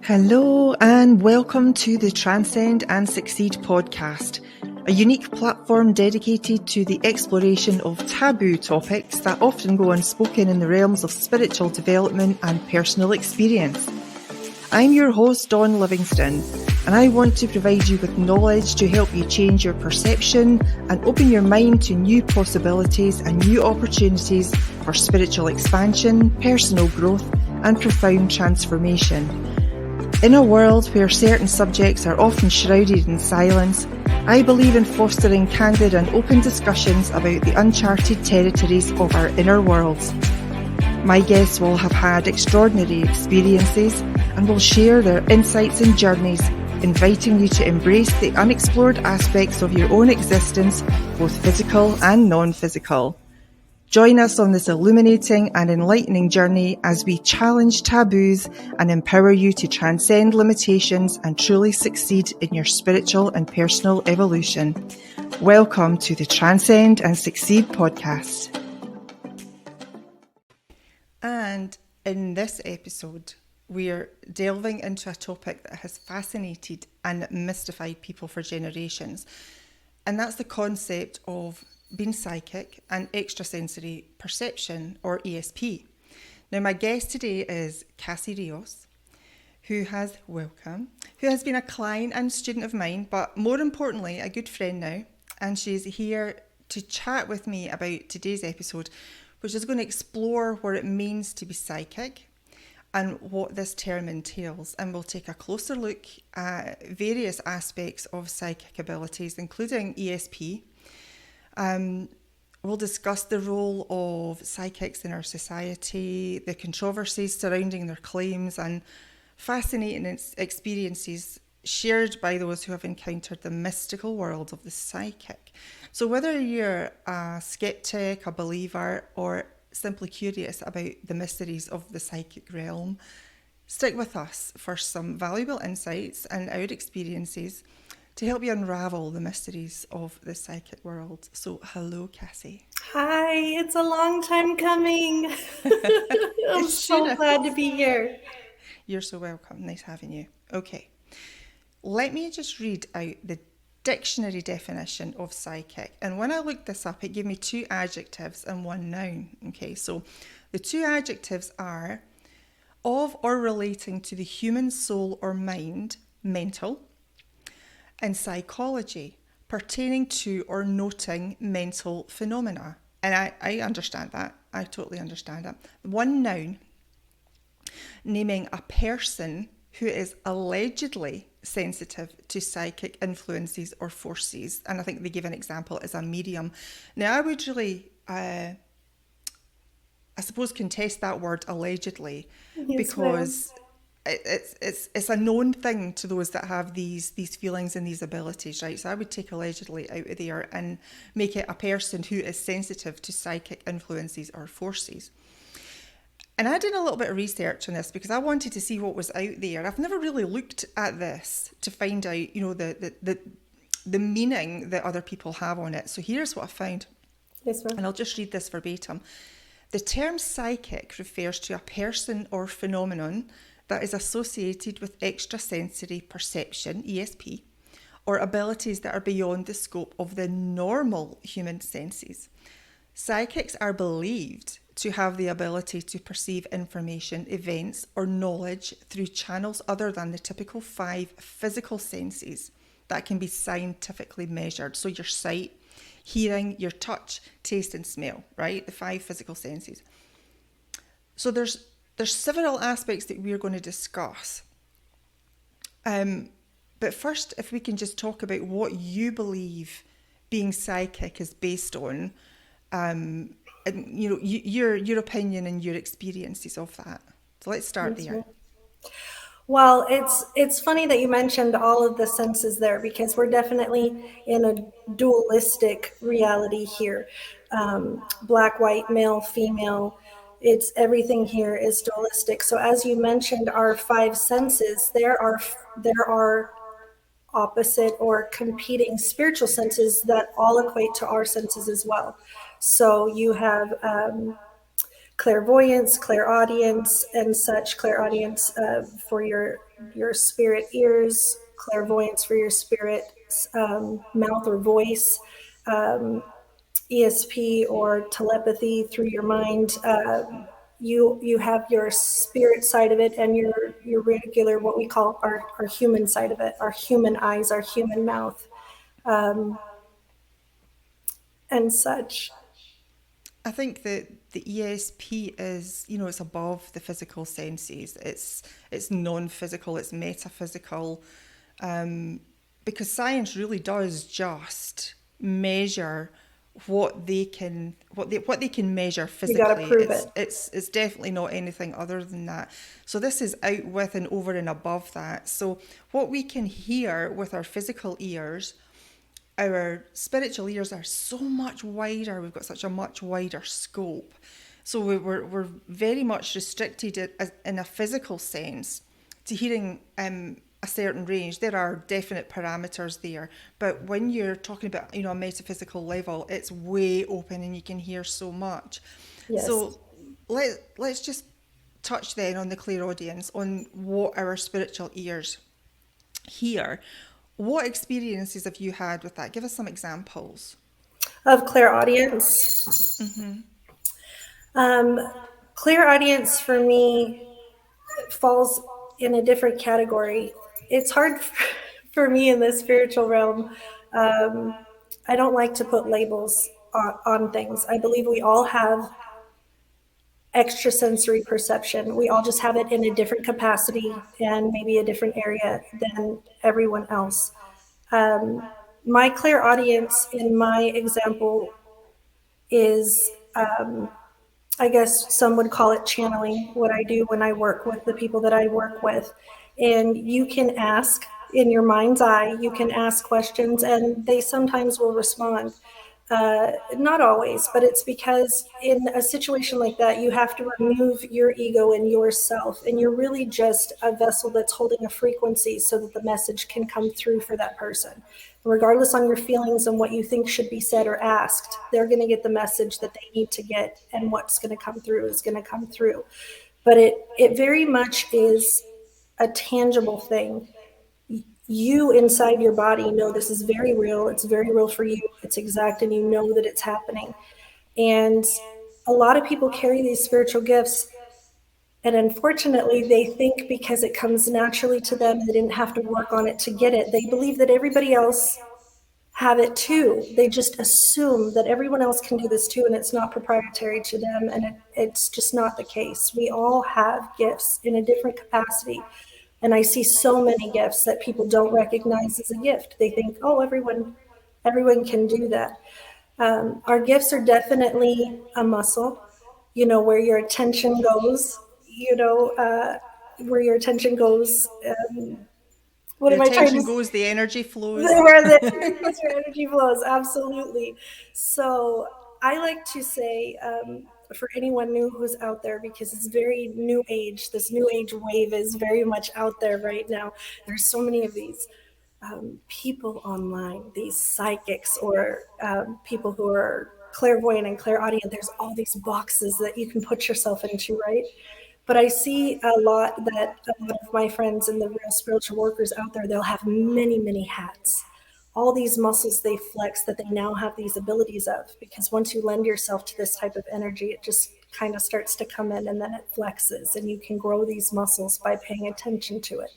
Hello and welcome to the Transcend and Succeed podcast, a unique platform dedicated to the exploration of taboo topics that often go unspoken in the realms of spiritual development and personal experience. I'm your host, Dawn Livingston, and I want to provide you with knowledge to help you change your perception and open your mind to new possibilities and new opportunities for spiritual expansion, personal growth, and profound transformation. In a world where certain subjects are often shrouded in silence, I believe in fostering candid and open discussions about the uncharted territories of our inner worlds. My guests will have had extraordinary experiences and will share their insights and journeys, inviting you to embrace the unexplored aspects of your own existence, both physical and non-physical. Join us on this illuminating and enlightening journey as we challenge taboos and empower you to transcend limitations and truly succeed in your spiritual and personal evolution. Welcome to the Transcend and Succeed podcast. And in this episode, we're delving into a topic that has fascinated and mystified people for generations. And that's the concept of being psychic and extrasensory perception, or ESP. Now, my guest today is Cassie Rios, who has been a client and student of mine, but more importantly, a good friend now. And she's here to chat with me about today's episode, which is going to explore what it means to be psychic and what this term entails. And we'll take a closer look at various aspects of psychic abilities, including ESP. We'll discuss the role of psychics in our society, the controversies surrounding their claims, and fascinating experiences shared by those who have encountered the mystical world of the psychic. So whether you're a skeptic, a believer, or simply curious about the mysteries of the psychic realm, stick with us for some valuable insights and our experiences to help you unravel the mysteries of the psychic world. So, hello, Cassie. Hi, it's a long time coming. I'm so glad to be here. You're so welcome. Nice having you. Okay, let me just read out the dictionary definition of psychic. And when I looked this up, it gave me 2 adjectives and 1 noun. Okay, so the 2 adjectives are of or relating to the human soul or mind, mental, and psychology, pertaining to or noting mental phenomena. And I understand that. I totally understand that. 1 noun, naming a person who is allegedly sensitive to psychic influences or forces. And I think they give an example as a medium. Now, I would really, I suppose, contest that word allegedly, because it's a known thing to those that have these feelings and these abilities, right? So I would take allegedly out of there and make it a person who is sensitive to psychic influences or forces. And I did a little bit of research on this because I wanted to see what was out there. I've never really looked at this to find out, the meaning that other people have on it. So here's what I found. Yes, ma'am. And I'll just read this verbatim. The term psychic refers to a person or phenomenon that is associated with extrasensory perception, ESP, or abilities that are beyond the scope of the normal human senses. Psychics are believed to have the ability to perceive information, events, or knowledge through channels other than the typical 5 physical senses that can be scientifically measured. So your sight, hearing, your touch, taste, and smell, right? The 5 physical senses. So there's several aspects that we're going to discuss. But first, if we can just talk about what you believe being psychic is based on, and your opinion and your experiences of that. So let's start there. Well, it's funny that you mentioned all of the senses there, because we're definitely in a dualistic reality here. Black, white, male, female. It's everything here is dualistic. So as you mentioned, our 5 senses, there are opposite or competing spiritual senses that all equate to our senses as well. So you have clairvoyance, clairaudience, and such. Clairaudience for your spirit ears, clairvoyance for your spirit mouth or voice, ESP or telepathy through your mind. You have your spirit side of it and your regular, what we call our human side of it, our human eyes, our human mouth, and such. I think that the ESP is, it's above the physical senses. It's non-physical. It's metaphysical, because science really does just measure what they can measure You got to physically. prove It's it. it's it's definitely not anything other than that. So this is out with and over and above that. So what we can hear with our physical ears, our spiritual ears are so much wider. We've got such a much wider scope. So we're very much restricted in a physical sense to hearing a certain range. There are definite parameters there. But when you're talking about, a metaphysical level, it's way open and you can hear so much. Yes. So let's just touch then on the clairaudience, on what our spiritual ears hear. What experiences have you had with that? Give us some examples. Of clairaudience. Um, Clairaudience for me falls in a different category. It's hard for me in the spiritual realm. Um, I don't like to put labels on things. I believe we all have extrasensory perception. We all just have it in a different capacity and maybe a different area than everyone else. Um, my clairaudience in my example is I guess some would call it channeling, what I do when I work with the people that I work with. And you can ask in your mind's eye, you can ask questions, and they sometimes will respond. Not always, but it's because in a situation like that, you have to remove your ego and yourself, and you're really just a vessel that's holding a frequency so that the message can come through for that person. Regardless on your feelings and what you think should be said or asked, they're going to get the message that they need to get, and what's going to come through is going to come through. But it very much is a tangible thing. You inside your body know this is very real. It's very real for you. It's exact, and you know that it's happening. And a lot of people carry these spiritual gifts, and unfortunately, they think because it comes naturally to them, they didn't have to work on it to get it. They believe that everybody else have it too. They just assume that everyone else can do this too, and it's not proprietary to them, and it's just not the case. We all have gifts in a different capacity. And I see so many gifts that people don't recognize as a gift. They think, oh, everyone can do that. Our gifts are definitely a muscle, where your attention goes, where your attention goes. What The am I trying to attention say? goes, the energy flows. Where the energy flows, absolutely. So I like to say, for anyone new who's out there, because it's very new age, this new age wave is very much out there right now. There's so many of these people online, these psychics or people who are clairvoyant and clairaudient. There's all these boxes that you can put yourself into, right? But I see a lot that a lot of my friends and the real spiritual workers out there, they'll have many, many hats. All these muscles they flex that they now have these abilities of, because once you lend yourself to this type of energy, it just kind of starts to come in and then it flexes, and you can grow these muscles by paying attention to it.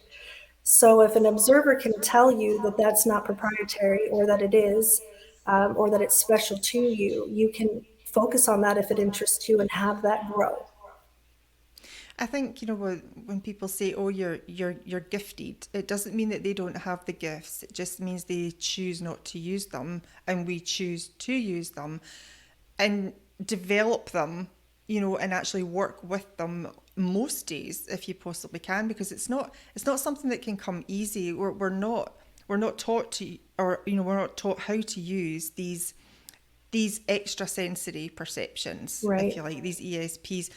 So if an observer can tell you that that's not proprietary, or that it is, or that it's special to you, you can focus on that if it interests you and have that grow. I think, when people say, "Oh, you're gifted," it doesn't mean that they don't have the gifts. It just means they choose not to use them, and we choose to use them and develop them, and actually work with them most days if you possibly can, because it's not something that can come easy. We're not taught to, or we're not taught how to use these extrasensory perceptions, if Right. you like, these ESPs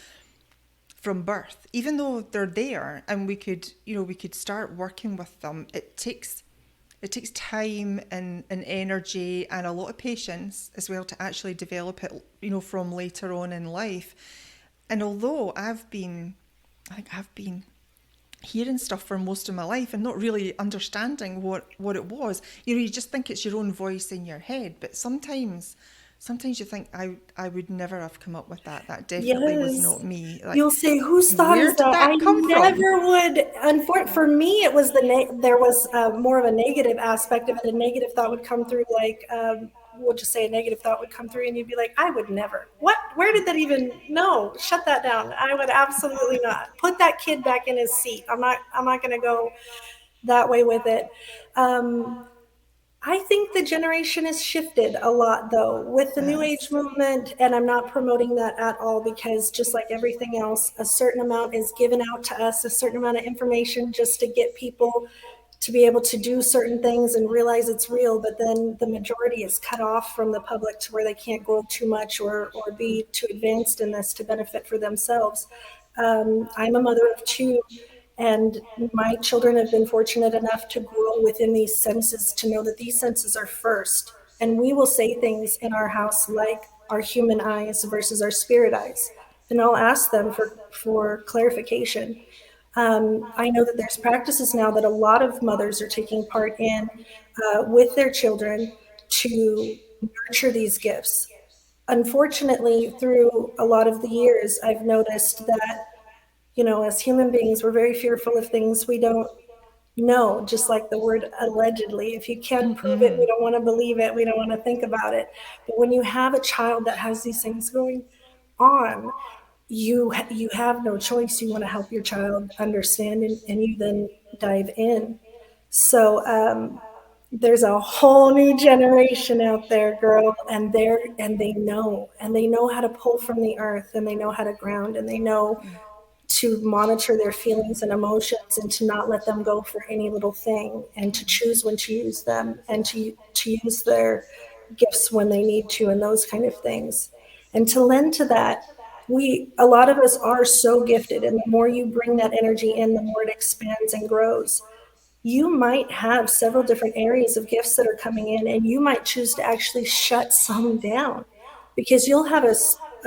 from birth. Even though they're there and we could start working with them, it takes time and energy and a lot of patience as well to actually develop it, from later on in life. And although I've been hearing stuff for most of my life and not really understanding what it was. You know, you just think it's your own voice in your head, but sometimes you think I would never have come up with that. That definitely was Yes. not me. Like, You'll say, whose thought where is did that? I that come from? never would. For me, it was there was more of a negative aspect of it. A negative thought would come through, like, we'll just say a negative thought would come through, and you'd be like, I would never. What? Where did that even? No, shut that down. I would absolutely not. Put that kid back in his seat. I'm not. I'm not going to go that way with it. I think the generation has shifted a lot, though, with the New Age Yes. movement, and I'm not promoting that at all, because just like everything else, a certain amount is given out to us, a certain amount of information just to get people to be able to do certain things and realize it's real, but then the majority is cut off from the public to where they can't grow too much or be too advanced in this to benefit for themselves. I'm a mother of two, and my children have been fortunate enough to grow within these senses, to know that these senses are first. And we will say things in our house like our human eyes versus our spirit eyes. And I'll ask them for clarification. I know that there's practices now that a lot of mothers are taking part in with their children to nurture these gifts. Unfortunately, through a lot of the years, I've noticed that, as human beings, we're very fearful of things we don't know, just like the word allegedly. If you can't prove it, we don't want to believe it, we don't want to think about it. But when you have a child that has these things going on, you have no choice. You want to help your child understand, and you then dive in. So there's a whole new generation out there, girl, and they know how to pull from the earth, and they know how to ground, and they know to monitor their feelings and emotions, and to not let them go for any little thing, and to choose when to use them, and to use their gifts when they need to, and those kind of things. And to lend to that, a lot of us are so gifted, and the more you bring that energy in, the more it expands and grows. You might have several different areas of gifts that are coming in, and you might choose to actually shut some down, because you'll have a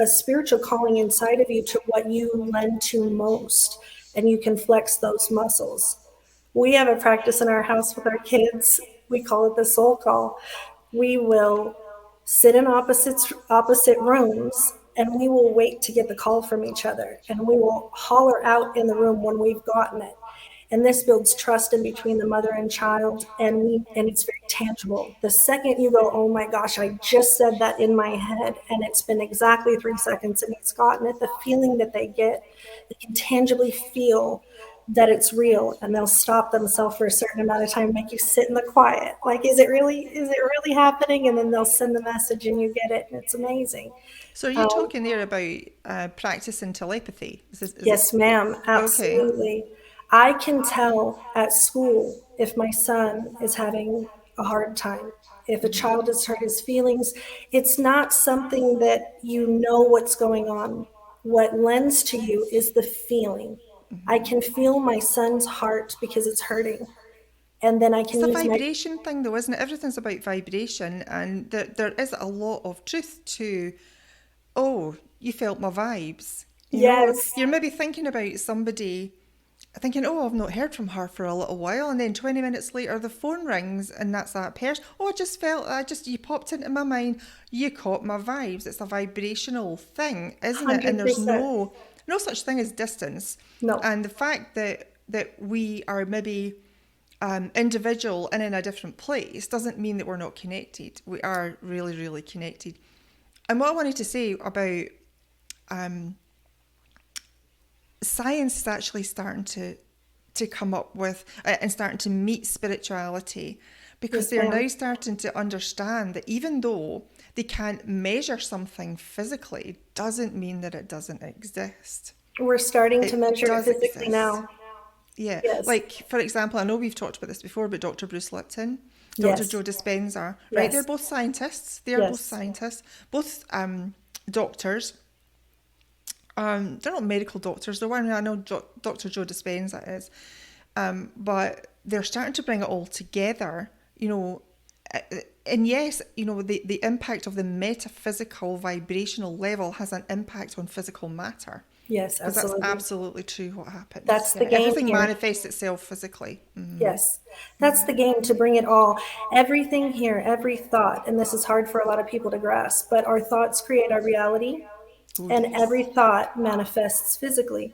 spiritual calling inside of you to what you lend to most, and you can flex those muscles. We have a practice in our house with our kids. We call it the soul call. We will sit in opposite rooms, and we will wait to get the call from each other, and we will holler out in the room when we've gotten it. And this builds trust in between the mother and child, and it's very tangible. The second you go, oh my gosh, I just said that in my head, and it's been exactly 3 seconds, and he's gotten it, the feeling that they get, they can tangibly feel that it's real, and they'll stop themselves for a certain amount of time, make you sit in the quiet. Like, is it really happening? And then they'll send the message, and you get it, and it's amazing. So are you Um, talking there about practicing telepathy? Is it? Yes, ma'am, Okay. absolutely. I can tell at school if my son is having a hard time, if a child has hurt his feelings. It's not something that you know what's going on. What lends to you is the feeling. I can feel my son's heart because it's hurting. And then I It's can a use my, vibration thing, though, isn't it? Everything's about vibration, and there is a lot of truth to, oh, you felt my vibes. You know, yes, you're maybe thinking about somebody, thinking, oh, I've not heard from her for a little while, and then 20 minutes later the phone rings, and that's that person. Oh, you popped into my mind, you caught my vibes. It's a vibrational thing, isn't it? And there's 100%. no such thing as distance. No. And the fact that we are maybe individual and in a different place doesn't mean that we're not connected. We are really, really connected. And what I wanted to say about science is actually starting to come up with and starting to meet spirituality, because Yes, they're ma'am. now starting to understand that even though they can't measure something physically, doesn't mean that it doesn't exist. We're starting to It measure it does physically exist. now. Yeah, Yes. like for example, I know we've talked about this before, but Dr. Bruce Lipton, Dr. Yes. Joe Dispenza, right? They're Yes. both scientists. They are both Yes. scientists, both doctors. They're not medical doctors. They're one I know Dr. Joe Dispenza is, but they're starting to bring it all together. You know, and yes, you know the impact of the metaphysical vibrational level has an impact on physical matter. Yes, Because that's absolutely. absolutely true what happens. That's the Yeah, game everything here. manifests itself physically. Yes, that's the game, to bring it all. Everything here, every thought, and this is hard for a lot of people to grasp, but our thoughts create our reality, Oh, and every yes. thought manifests physically.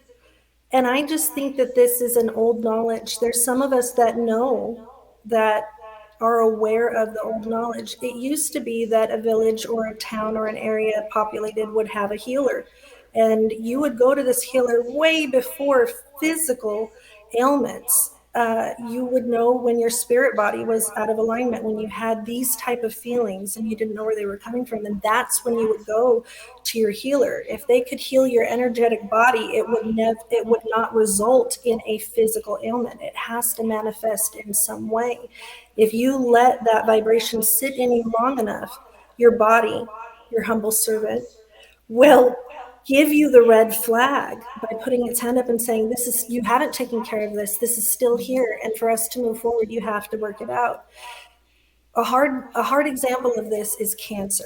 And I just think that this is an old knowledge. There's some of us that know, that are aware of the old knowledge. It used to be that a village or a town or an area populated would have a healer. And you would go to this healer way before physical ailments. You would know when your spirit body was out of alignment, when you had these type of feelings and you didn't know where they were coming from. And that's when you would go to your healer. If they could heal your energetic body, it would not result in a physical ailment. It has to manifest in some way. If you let that vibration sit in you long enough, your body, your humble servant, will give you the red flag by putting its hand up and saying, this is, you haven't taken care of this, this is still here, and for us to move forward you have to work it out. A hard example of this is cancer.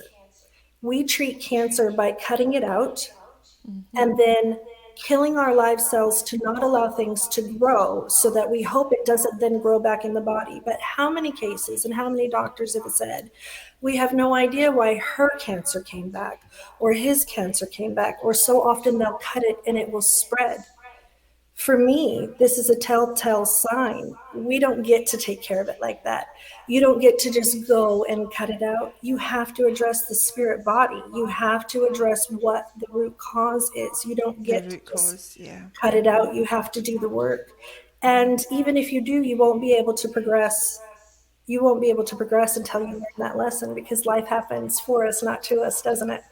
We treat cancer by cutting it out and then killing our live cells to not allow things to grow, so that we hope it doesn't then grow back in the body. But how many cases and how many doctors have said, we have no idea why her cancer came back or his cancer came back, or so often they'll cut it and it will spread. For me, this is a telltale sign. We don't get to take care of it like that. You don't get to just go and cut it out. You have to address the spirit body. You have to address what the root cause is. You don't The get to root just cause, yeah. cut it out. You have to do the work. And even if you do, you won't be able to progress. You won't be able to progress until you learn that lesson, because life happens for us, not to us, doesn't it?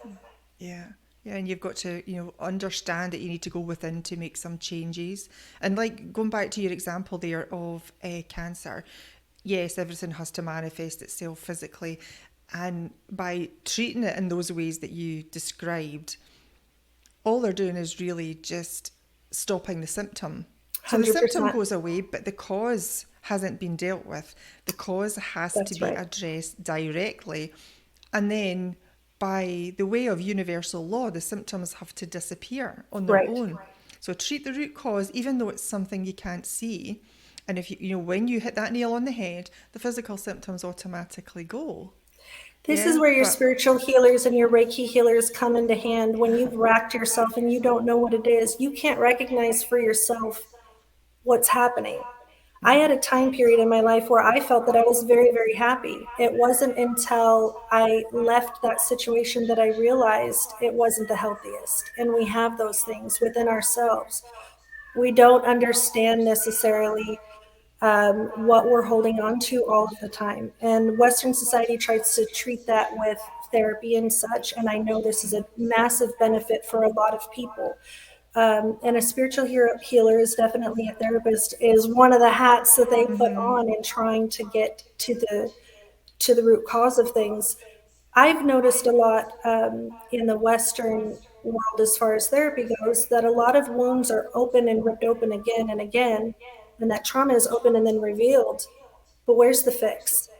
Yeah. Yeah, and you've got to, understand that you need to go within to make some changes. And like going back to your example there of cancer, yes, everything has to manifest itself physically. And by treating it in those ways that you described, all they're doing is really just stopping the symptom. So the symptom 100%. goes away, but the cause hasn't been dealt with. The cause has to That's be right. addressed directly. And then, by the way of universal law, the symptoms have to disappear on their Right. own. So treat the root cause, even though it's something you can't see. And if when you hit that nail on the head, the physical symptoms automatically go. This is Yeah, where your but spiritual healers and your Reiki healers come into hand. When you've racked yourself and you don't know what it is, you can't recognize for yourself what's happening. I had a time period in my life where I felt that I was very, very happy. It wasn't until I left that situation that I realized it wasn't the healthiest. And we have those things within ourselves. We don't understand necessarily what we're holding on to all of the time. And Western society tries to treat that with therapy and such. And I know this is a massive benefit for a lot of people. And a spiritual healer is definitely a therapist, is one of the hats that they put on in trying to get to the root cause of things. I've noticed a lot in the Western world, as far as therapy goes, that a lot of wounds are open and ripped open again and again, and that trauma is open and then revealed. But where's the fix?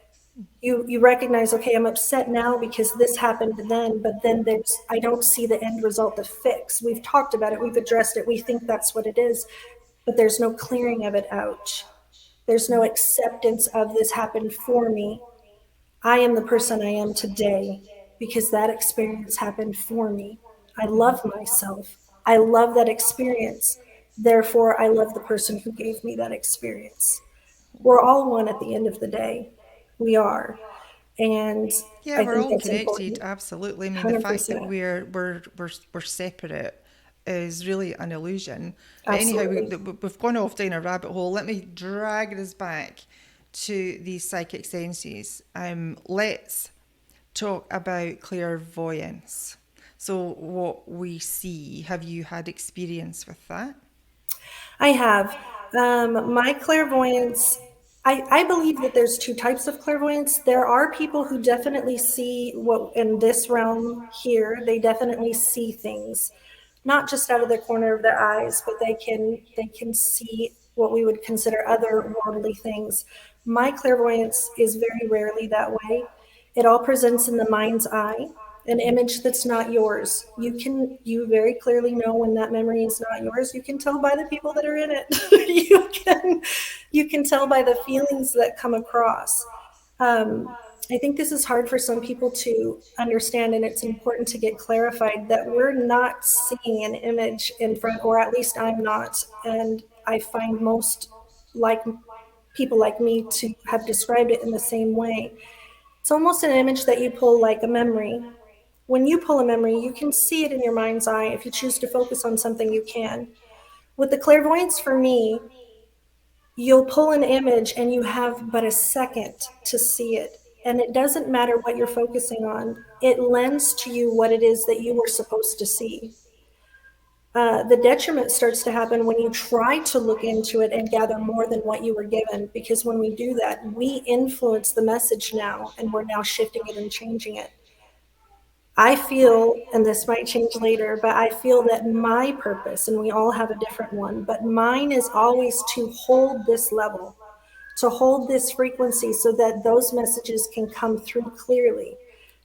You recognize, okay, I'm upset now because this happened then, but then I don't see the end result, the fix. We've talked about it, we've addressed it, we think that's what it is, but there's no clearing of it out. There's no acceptance of, this happened for me. I am the person I am today because that experience happened for me. I love myself. I love that experience. Therefore, I love the person who gave me that experience. We're all one at the end of the day. We are. And yeah, I we're think all that's connected. important. Absolutely. I mean, the fact that 100%. we're separate is really an illusion. But anyhow, Absolutely. we've gone off down a rabbit hole. Let me drag this back to these psychic senses. Let's talk about clairvoyance. So, what we see. Have you had experience with that? I have. My clairvoyance, I believe that there's two types of clairvoyance. There are people who definitely see what in this realm here, they definitely see things, not just out of the corner of their eyes, but they can see what we would consider otherworldly things. My clairvoyance is very rarely that way. It all presents in the mind's eye. an image that's not yours. You very clearly know when that memory is not yours. You can tell by the people that are in it. You can tell by the feelings that come across. I think this is hard for some people to understand, and it's important to get clarified that we're not seeing an image in front, or at least I'm not. And I find most like people like me to have described it in the same way. It's almost an image that you pull like a memory. When you pull a memory, you can see it in your mind's eye. If you choose to focus on something, you can. With the clairvoyance, for me, you'll pull an image and you have but a second to see it. And it doesn't matter what you're focusing on, it lends to you what it is that you were supposed to see. The detriment starts to happen when you try to look into it and gather more than what you were given, because when we do that, we influence the message now, and we're now shifting it and changing it. I feel, and this might change later, but I feel that my purpose, and we all have a different one, but mine is always to hold this level, to hold this frequency so that those messages can come through clearly.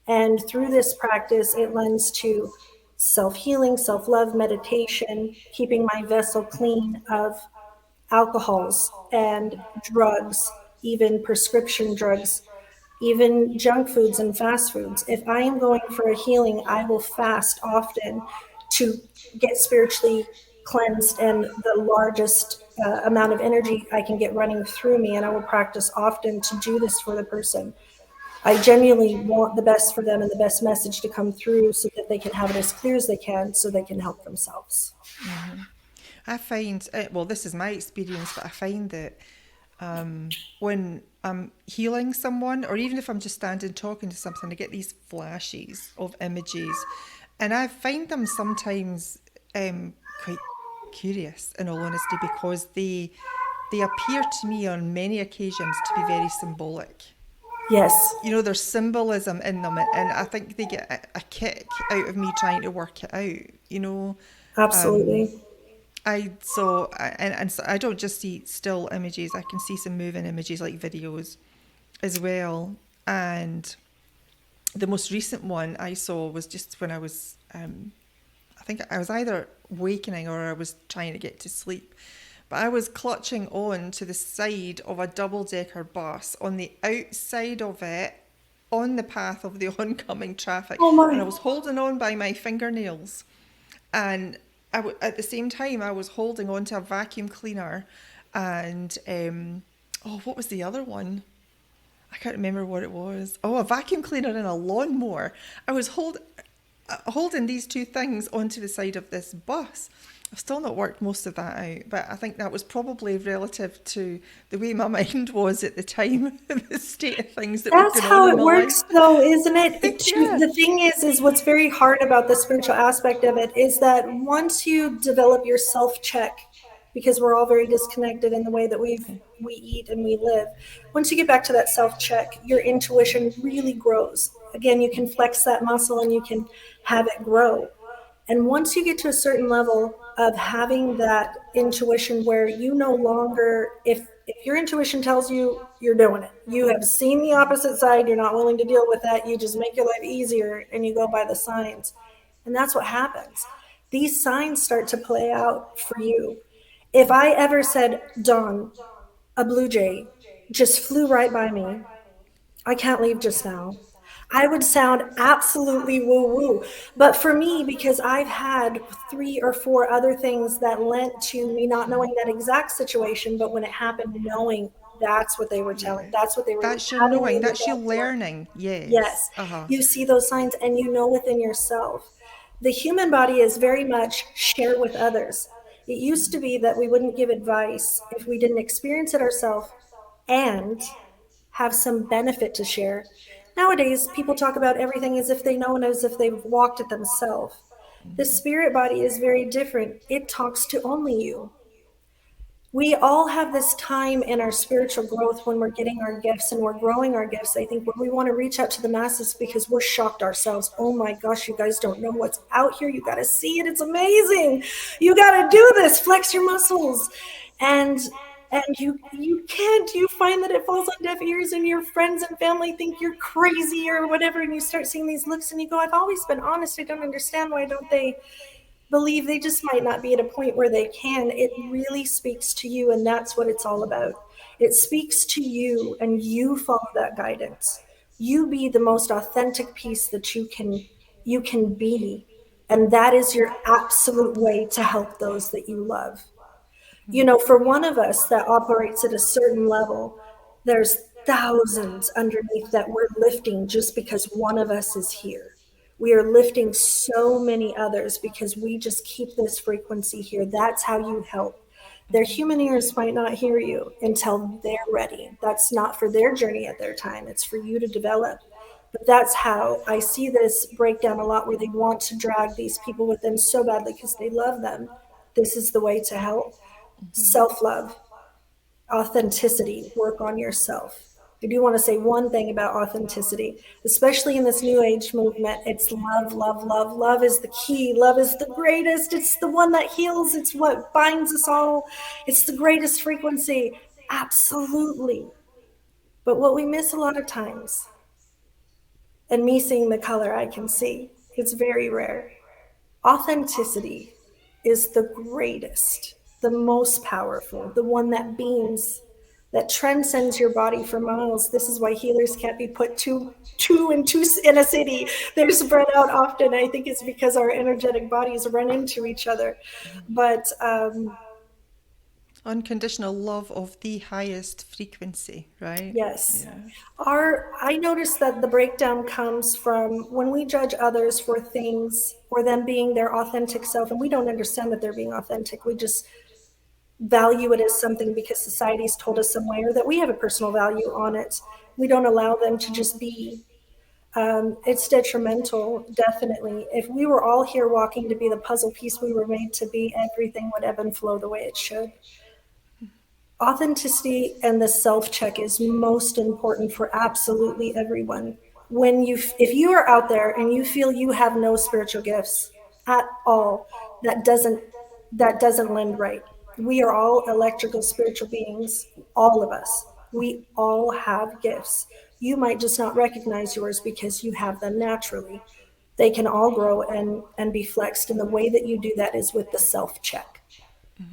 And through this practice, it lends to self-healing, self-love, meditation, keeping my vessel clean of alcohols and drugs, even prescription drugs, even junk foods and fast foods. If I am going for a healing, I will fast often to get spiritually cleansed and the largest amount of energy I can get running through me. And I will practice often to do this for the person. I genuinely want the best for them and the best message to come through so that they can have it as clear as they can so they can help themselves. I find, well, this is my experience, but I find that when I'm healing someone, or even if I'm just standing talking to something, I get these flashes of images, and I find them sometimes quite curious, in all honesty, because they appear to me on many occasions to be very symbolic. Yes, You know, there's symbolism in them, and I think they get a kick out of me trying to work it out. You know, absolutely. and so I don't just see still images. I can see some moving images like videos as well. And the most recent one I saw was just when I was, I think I was either wakening or I was trying to get to sleep. But I was clutching on to the side of a double-decker bus, on the outside of it, on the path of the oncoming traffic, Oh and my. I was holding on by my fingernails. And at the same time, I was holding on to a vacuum cleaner, and oh, what was the other one? I can't remember what it was. Oh, a vacuum cleaner and a lawnmower. I was holding these two things onto the side of this bus. I've still not worked most of that out, but I think that was probably relative to the way my mind was at the time, the state of things that were That's going on how in it my life. works, though, isn't it? Yeah. The thing is what's very hard about the spiritual aspect of it is that once you develop your self check, because we're all very disconnected in the way that we eat and we live. Once you get back to that self check, your intuition really grows. Again, you can flex that muscle and you can have it grow. And once you get to a certain level of having that intuition where you no longer, if your intuition tells you, you're doing it, you have seen the opposite side, you're not willing to deal with that, you just make your life easier and you go by the signs. And that's what happens. These signs start to play out for you. If I ever said, Dawn, a blue jay just flew right by me, I can't leave just now, I would sound absolutely woo woo. But for me, because I've had 3 or 4 other things that lent to me not knowing that exact situation, but when it happened, knowing that's what they were telling, Yeah. that's what they were That's your having me knowing, look that's your out for. learning. Yes. Yes, Uh-huh. you see those signs and you know within yourself. The human body is very much share with others. It used to be that we wouldn't give advice if we didn't experience it ourselves and have some benefit to share. Nowadays, people talk about everything as if they know and as if they've walked it themselves. The spirit body is very different. It talks to only you. We all have this time in our spiritual growth when we're getting our gifts and we're growing our gifts. I think when we want to reach out to the masses because we're shocked ourselves. Oh my gosh, you guys don't know what's out here. You got to see it. It's amazing. You got to do this. Flex your muscles. And and you can't, you find that it falls on deaf ears, and your friends and family think you're crazy or whatever, and you start seeing these looks and you go, I've always been honest, I don't understand, why don't they believe? They just might not be at a point where they can. It really speaks to you, and that's what it's all about. It speaks to you, and you follow that guidance. You be the most authentic piece that you can be, and that is your absolute way to help those that you love. For one of us that operates at a certain level, there's thousands underneath that we're lifting just because one of us is here. We are lifting so many others because we just keep this frequency here. That's how you help. Their human ears might not hear you until they're ready. That's not for their journey at their time. It's for you to develop. But that's how I see this breakdown a lot, where they want to drag these people with them so badly because they love them. This is the way to help. Self-love, authenticity, work on yourself. I do want to say one thing about authenticity, especially in this new age movement. It's love, love, love. Love is the key. Love is the greatest. It's the one that heals. It's what binds us all. It's the greatest frequency. Absolutely. But what we miss a lot of times, and me seeing the color I can see, it's very rare. Authenticity is the greatest, the most powerful, the one that beams, that transcends your body for miles. This is why healers can't be put two in a city. They're spread out often. I think it's because our energetic bodies run into each other. But Unconditional love of the highest frequency, right? yes. Yeah. I notice that the breakdown comes from when we judge others for things or them being their authentic self, and we don't understand that they're being authentic. We just value it as something because society's told us some way, or that we have a personal value on it. We don't allow them to just be. It's detrimental, definitely. If we were all here walking to be the puzzle piece we were made to be, everything would ebb and flow the way it should. Authenticity and the self check is most important for absolutely everyone. If you are out there and you feel you have no spiritual gifts at all, that doesn't lend right. We are all electrical spiritual beings, all of us. We all have gifts. You might just not recognize yours because you have them naturally. They can all grow and be flexed, and the way that you do that is with the self check.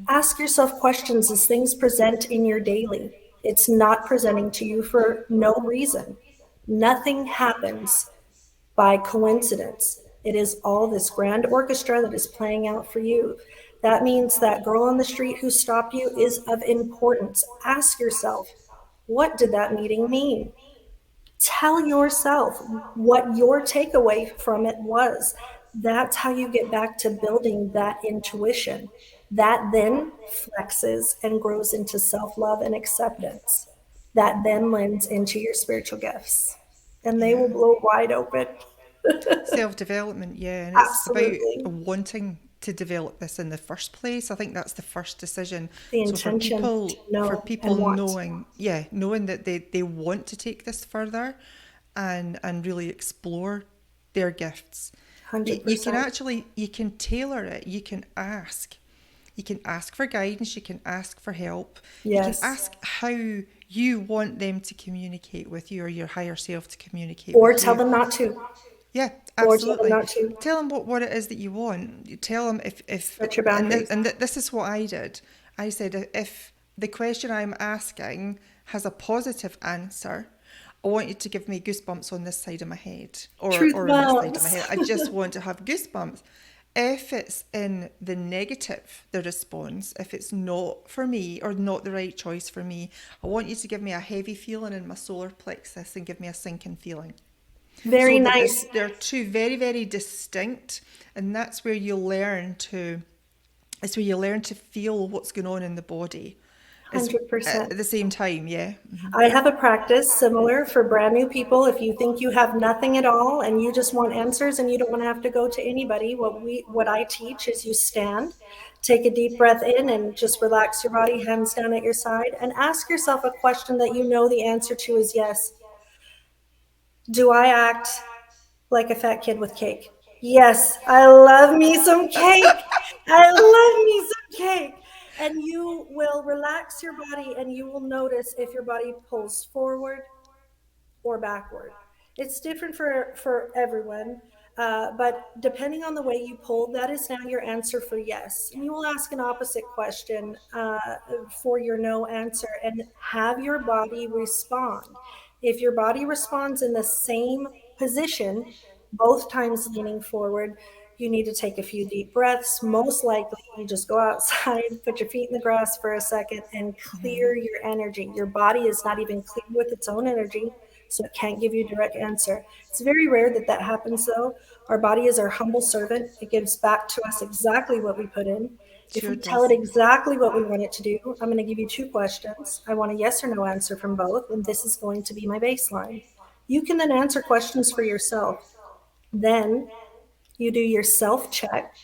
Ask yourself questions as things present in your daily. It's not presenting to you for no reason. Nothing happens by coincidence. It is all this grand orchestra that is playing out for you. That means that girl on the street who stopped you is of importance. Ask yourself, what did that meeting mean? Tell yourself what your takeaway from it was. That's how you get back to building that intuition. That then flexes and grows into self love and acceptance. That then lends into your spiritual gifts, and they will Yeah. blow wide open. Self development, yeah. And it's about Absolutely. wanting to develop this in the first place. I think that's the first decision. The So intention to for know people and want. knowing, yeah, knowing that they want to take this further and really explore their gifts. You can 100%. actually you can tailor it. You can ask for guidance, you can ask for help, you can Yes. ask how you want them to communicate with you, or your higher self to communicate Or with tell you. them not to. Yeah, Or tell them absolutely. not to. Tell them what it is that you want. You tell them if Set your and boundaries. this is what I did. I said, if the question I'm asking has a positive answer, I want you to give me goosebumps on this side of my head, Truth or on this side of my bombs. head. I just want to have goosebumps. If it's in the negative, the response, if it's not for me or not the right choice for me, I want you to give me a heavy feeling in my solar plexus and give me a sinking feeling. So Very that nice. they're two very, very distinct, and that's where you learn to. It's where you learn to feel what's going on in the body, is at 100%. the same time. Yeah. I have a practice similar for brand new people. If you think you have nothing at all and you just want answers and you don't want to have to go to anybody, what I teach is you stand, take a deep breath in, and just relax your body, hands down at your side, and ask yourself a question that you know the answer to is yes. Do I act like a fat kid with cake? Yes, I love me some cake. I love me some cake. And you will relax your body and you will notice if your body pulls forward or backward. It's different for everyone, but depending on the way you pull, that is now your answer for yes. And you will ask an opposite question for your no answer and have your body respond. If your body responds in the same position, both times leaning forward, you need to take a few deep breaths. Most likely, you just go outside, put your feet in the grass for a second, and clear your energy. Your body is not even clear with its own energy, so it can't give you a direct answer. It's very rare that that happens, though. Our body is our humble servant. It gives back to us exactly what we put in. If Sure we tell it does. exactly what we want it to do, I'm going to give you two questions. I want a yes or no answer from both, and this is going to be my baseline. You can then answer questions for yourself. Then you do your self check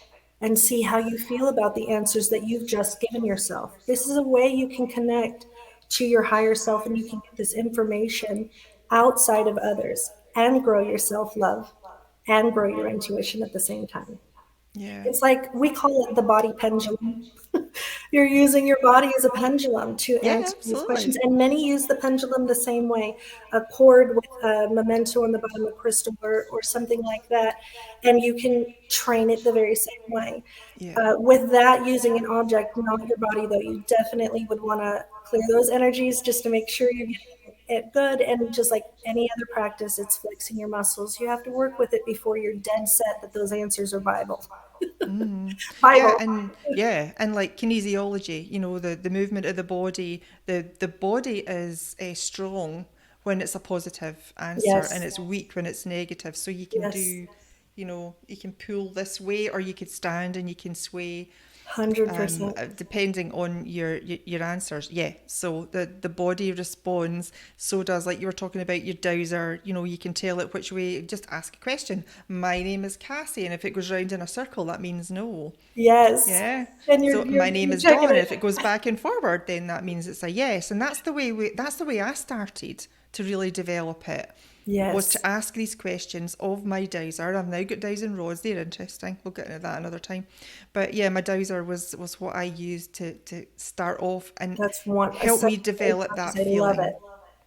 and see how you feel about the answers that you've just given yourself. This is a way you can connect to your higher self and you can get this information outside of others and grow your self love and grow your intuition at the same time. Yeah. It's like we call it the body pendulum. You're using your body as a pendulum to Yeah, answer these questions. absolutely. And many use the pendulum the same way, a cord with a memento on the bottom, of crystal or something like that. And you can train it the very same way. Yeah. With that, using an object, not your body, though, you definitely would want to clear those energies just to make sure you're getting it good. And just like any other practice, it's flexing your muscles. You have to work with it before you're dead set that those answers are Bible. Yeah, Bible. and like kinesiology, the movement of the body, the body is strong when it's a positive answer and Yes. it's weak when it's negative. So you can Yes. do, you can pull this way or you could stand and you can sway. 100%. Depending on your answers. Yeah, so the body responds. So does, like you were talking about your dowser. You can tell it which way. Just ask a question. My name is Cassie, and if it goes round in a circle, that means no. Yes. Yeah. And So my name you're is checking Dawn, and it. if it goes back and forward, then that means it's a yes. And that's the way I started to really develop it, was Yes. to ask these questions of my dowser. I've now got dowsing rods. They're interesting. We'll get into that another time. But yeah, my dowser was what I used to start off and That's one help such me a great develop practice. that I love it.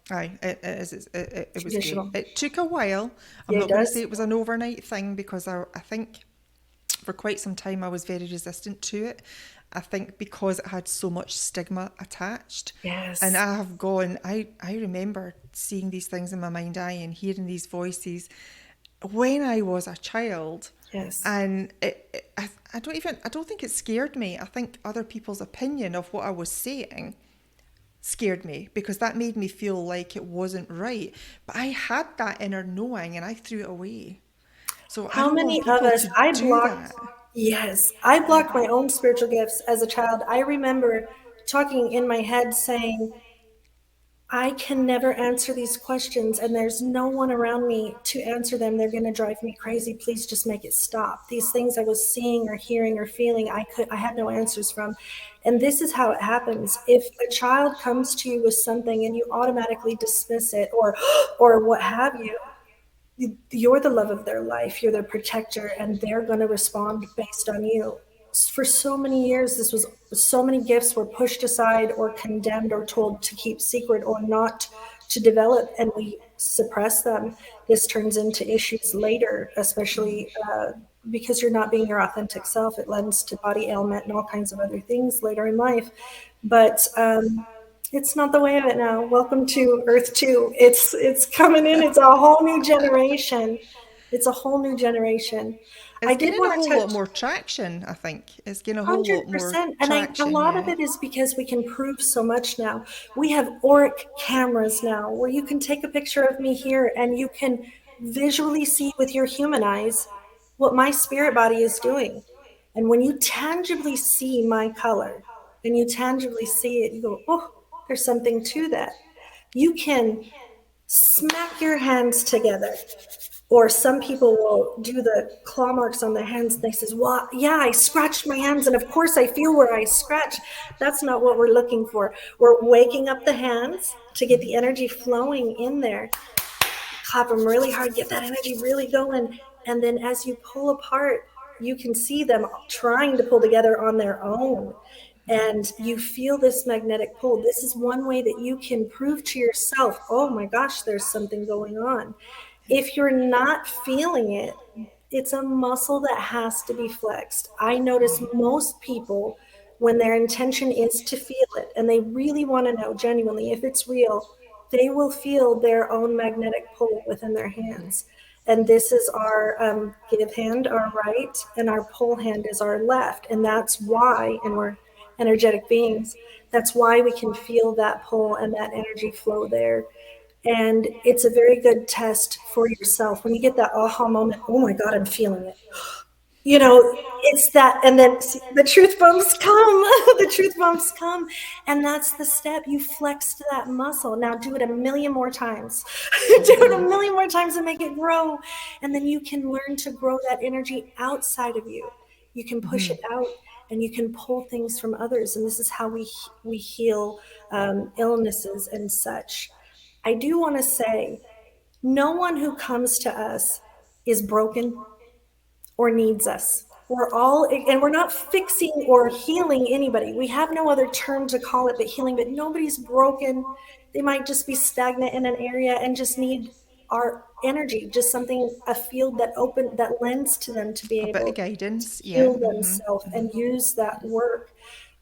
feeling. Aye, it was great. Traditional. It took a while. I'm Yeah, it not going to say does. it was an overnight thing because I think for quite some time I was very resistant to it. I think because it had so much stigma attached. And Yes. I have gone, I remember seeing these things in my mind eye and hearing these voices when I was a child. Yes. And I don't think it scared me. I think other people's opinion of what I was saying scared me because that made me feel like it wasn't right. But I had that inner knowing and I threw it away. So I How don't want many of people us, to I do blocked, that. yes, I blocked my own spiritual gifts as a child. I remember talking in my head saying, I can never answer these questions, and there's no one around me to answer them. They're going to drive me crazy. Please just make it stop. These things I was seeing or hearing or feeling, I had no answers from. And this is how it happens. If a child comes to you with something and you automatically dismiss it or what have you, you're the love of their life, you're their protector, and they're going to respond based on you. For so many years, this was so many gifts were pushed aside or condemned or told to keep secret or not to develop, and we suppress them. This turns into issues later, especially because you're not being your authentic self. It lends to body ailment and all kinds of other things later in life. But it's not the way of it now. Welcome to Earth 2. It's coming in. It's a whole new generation. It's a whole new generation. I It's did gaining a want to whole lot touch more traction, I think. It's gaining a whole lot more 100%. And a traction, lot of yeah. it is because we can prove so much now. We have auric cameras now where you can take a picture of me here and you can visually see with your human eyes what my spirit body is doing. And when you tangibly see my color and you tangibly see it, you go, oh, there's something to that. You can smack your hands together. Or some people will do the claw marks on their hands. And they says, well, yeah, I scratched my hands. And of course I feel where I scratch. That's not what we're looking for. We're waking up the hands to get the energy flowing in there. Clap them really hard, get that energy really going. And then as you pull apart, you can see them trying to pull together on their own. and you feel this magnetic pull. This is one way that you can prove to yourself, oh my gosh, there's something going on. If you're not feeling it, it's a muscle that has to be flexed. I notice most people, when their intention is to feel it and they really want to know genuinely if it's real, they will feel their own magnetic pull within their hands. And this is our give hand, our right, and our pull hand is our left. And that's why, and we're energetic beings, that's why we can feel that pull and that energy flow there. And it's a very good test for yourself when you get that aha moment. Oh my God, I'm feeling it. You know, it's that, and then the truth bumps come. The truth bumps come, and that's the step. You flex to that muscle. Now do it a million more times. Do it a million more times and make it grow, and then you can learn to grow that energy outside of you. You can push it out, and you can pull things from others. And this is how we heal illnesses and such. I do want to say, no one who comes to us is broken or needs us. We're all, and we're not fixing or healing anybody. We have no other term to call it but healing, but nobody's broken. They might just be stagnant in an area and just need our energy, just something, a field that lends to them to be A bit of able to guidance, yeah. heal themselves and use that work.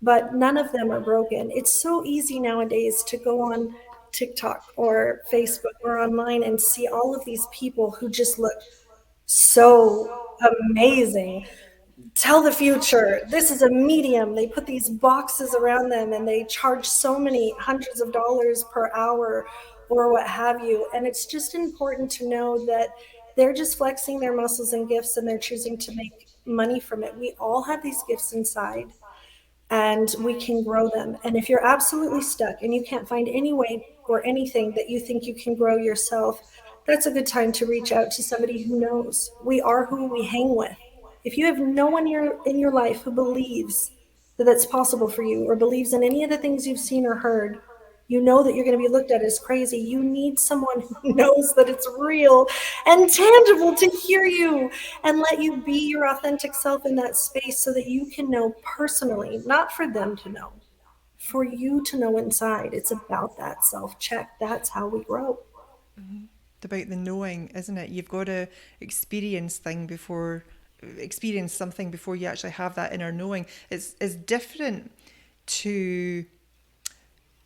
But none of them are broken. It's so easy nowadays to go on TikTok or Facebook or online and see all of these people who just look so amazing. Tell the future. This is a medium. They put these boxes around them and they charge so many hundreds of dollars per hour or what have you. And it's just important to know that they're just flexing their muscles and gifts and they're choosing to make money from it. We all have these gifts inside and we can grow them. And if you're absolutely stuck and you can't find any way or anything that you think you can grow yourself, that's a good time to reach out to somebody who knows. We are who we hang with. If you have no one in your life who believes that that's possible for you or believes in any of the things you've seen or heard, you know that you're going to be looked at as crazy. You need someone who knows that it's real and tangible to hear you and let you be your authentic self in that space so that you can know personally, not for them to know, for you to know inside. It's about that self check. That's how we grow. About the knowing, isn't it? You've got to experience something before you actually have that inner knowing. It's different to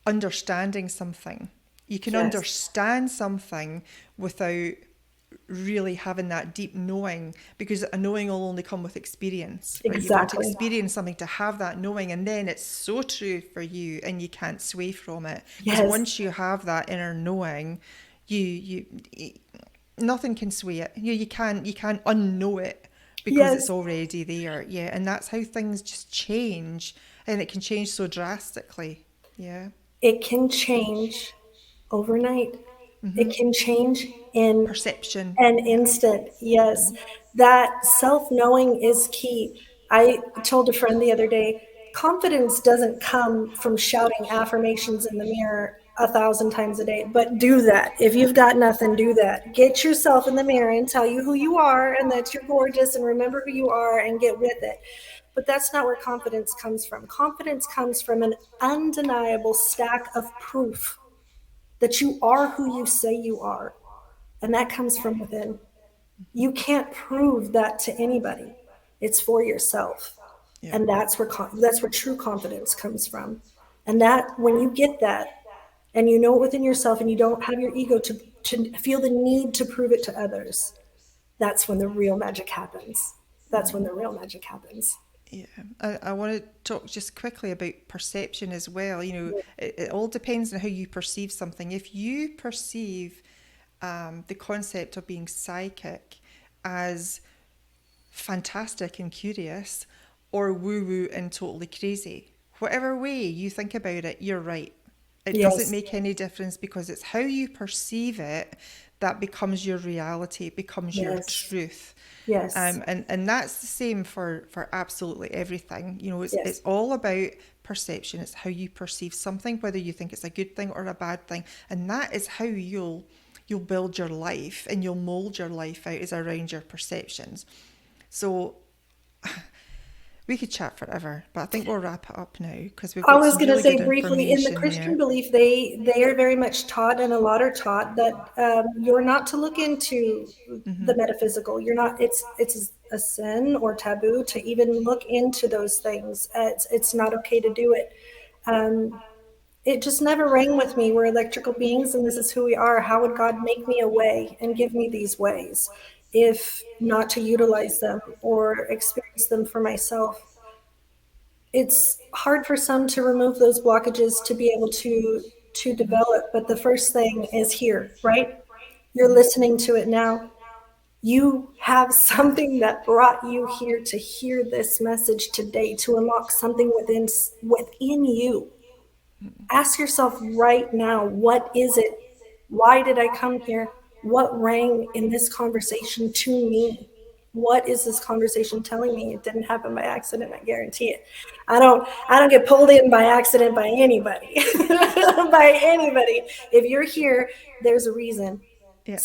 understanding something. You can understand something without really having that deep knowing, because a knowing will only come with experience. Right? You've got to experience something to have that knowing, and then it's so true for you and you can't sway from it. Because once you have that inner knowing, you nothing can sway it. You can't unknow it because it's already there. Yeah, and that's how things just change, and it can change so drastically. Yeah. It can change overnight. It can change in Perception. an instant. Yes. That self-knowing is key. I told a friend the other day, confidence doesn't come from shouting affirmations in the mirror 1,000 times a day, but do that. If you've got nothing, do that. Get yourself in the mirror and tell you who you are and that you're gorgeous and remember who you are and get with it. But that's not where confidence comes from. Confidence comes from an undeniable stack of proof that you are who you say you are. And that comes from within. You can't prove that to anybody. It's for yourself. Yeah. And that's where true confidence comes from. And that when you get that and you know it within yourself and you don't have your ego to feel the need to prove it to others, that's when the real magic happens. That's when the real magic happens. Yeah, I want to talk just quickly about perception as well. You know, it all depends on how you perceive something. If you perceive the concept of being psychic as fantastic and curious, or woo-woo and totally crazy, whatever way you think about it, you're right. It doesn't make any difference, because it's how you perceive it that becomes your reality, becomes your truth. Yes. And that's the same for absolutely everything. You know, it's all about perception. It's how you perceive something, whether you think it's a good thing or a bad thing. And that is how you'll build your life and you'll mold your life out, is around your perceptions. So We could chat forever, but I think we'll wrap it up now because we've I got was some going to really say good briefly, in the information Christian there. belief, they are very much taught, and a lot are taught, that you're not to look into the metaphysical. You're not. It's a sin or taboo to even look into those things. It's not okay to do it. It just never rang with me. We're electrical beings, and this is who we are. How would God make me a way and give me these ways, if not to utilize them or experience them for myself? It's hard for some to remove those blockages to be able to develop, but the first thing is here, right? You're listening to it now. You have something that brought you here to hear this message today, to unlock something within you. Ask yourself right now, what is it? Why did I come here? What rang in this conversation to me? What is this conversation telling me? It didn't happen by accident, I guarantee it. I don't get pulled in by accident by anybody. By anybody. If you're here, there's a reason. Yeah.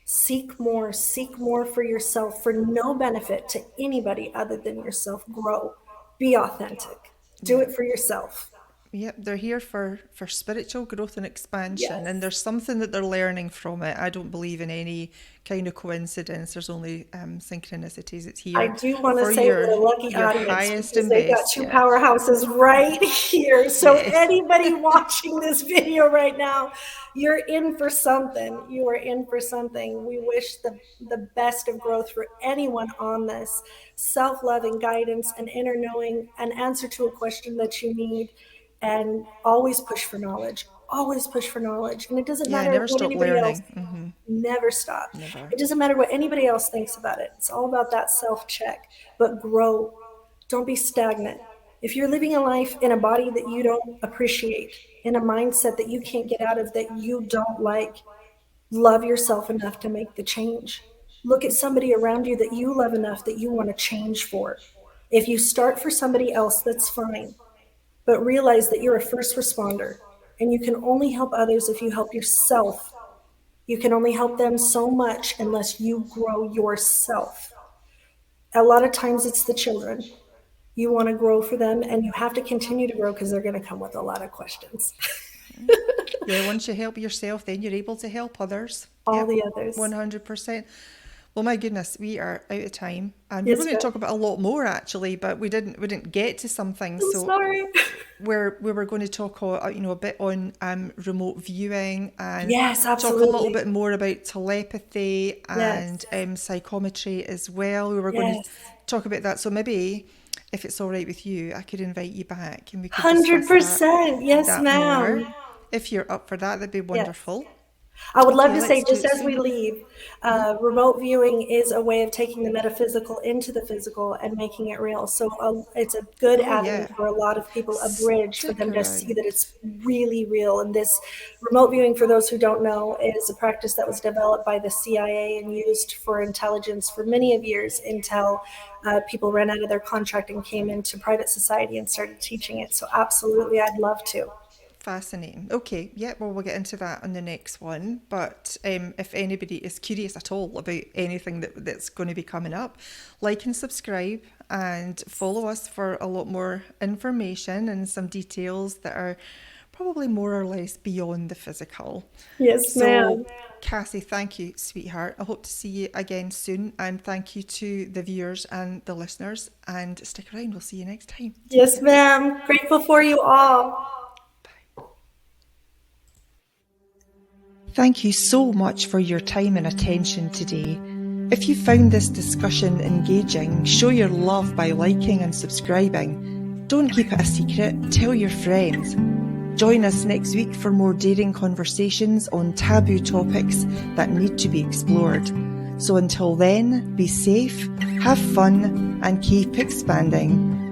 Seek more for yourself, for no benefit to anybody other than yourself. Grow. Be authentic. Do Yeah. it for yourself. Yep, they're here for spiritual growth and expansion, and Yes. there's something that they're learning from it. I don't believe in any kind of coincidence. There's only synchronicities. It's I here do want to for say we're a lucky your audience highest because and they've got best. two Yeah. powerhouses right here. So Yes. anybody watching this video right now, you're in for something. You are in for something. We wish the best of growth for anyone on this. Self-loving guidance, and inner knowing, an answer to a question that you need, and always push for knowledge. Always push for knowledge. And it doesn't Yeah, matter never what stop anybody else. learning. Never stop. Never. It doesn't matter what anybody else thinks about it. It's all about that self-check. But grow. Don't be stagnant. If you're living a life in a body that you don't appreciate, in a mindset that you can't get out of, that you don't like, love yourself enough to make the change. Look at somebody around you that you love enough that you want to change for. If you start for somebody else, that's fine. But realize that you're a first responder, and you can only help others if you help yourself. You can only help them so much unless you grow yourself. A lot of times it's the children. You want to grow for them, and you have to continue to grow because they're going to come with a lot of questions. Yeah, once you help yourself, then you're able to help others. All Yep, the others. 100%. Well, my goodness, we are out of time, and we Yes, were going to ma'am. talk about a lot more actually, but we didn't get to some things. I'm So sorry. we were going to talk a bit on remote viewing, and Yes, talk a little absolutely. bit more about telepathy Yes. and psychometry as well. We were going to Yes. talk about that. So maybe, if it's all right with you, I could invite you back and we could discuss 100%. Yes, that more. ma'am. If you're up for that, that'd be Yes. wonderful. I would love Okay, to say, let's do just it as we soon. leave, remote viewing is a way of taking the metaphysical into the physical and making it real. So it's a good Oh avenue yeah. for a lot of people, a bridge for Stick them to see that around. it's really real. And this remote viewing, for those who don't know, is a practice that was developed by the CIA and used for intelligence for many of years, until people ran out of their contract and came into private society and started teaching it. So absolutely, I'd love to. Fascinating. Okay, yeah, well, we'll get into that on the next one. But if anybody is curious at all about anything that's going to be coming up, like and subscribe and follow us for a lot more information and some details that are probably more or less beyond the physical. Yes, So, ma'am. Cassie, thank you, sweetheart. I hope to see you again soon. And thank you to the viewers and the listeners. And stick around. We'll see you next time. Take Yes, care. ma'am. Grateful for you all. Thank you so much for your time and attention today. If you found this discussion engaging, show your love by liking and subscribing. Don't keep it a secret, tell your friends. Join us next week for more daring conversations on taboo topics that need to be explored. So until then, be safe, have fun, and keep expanding.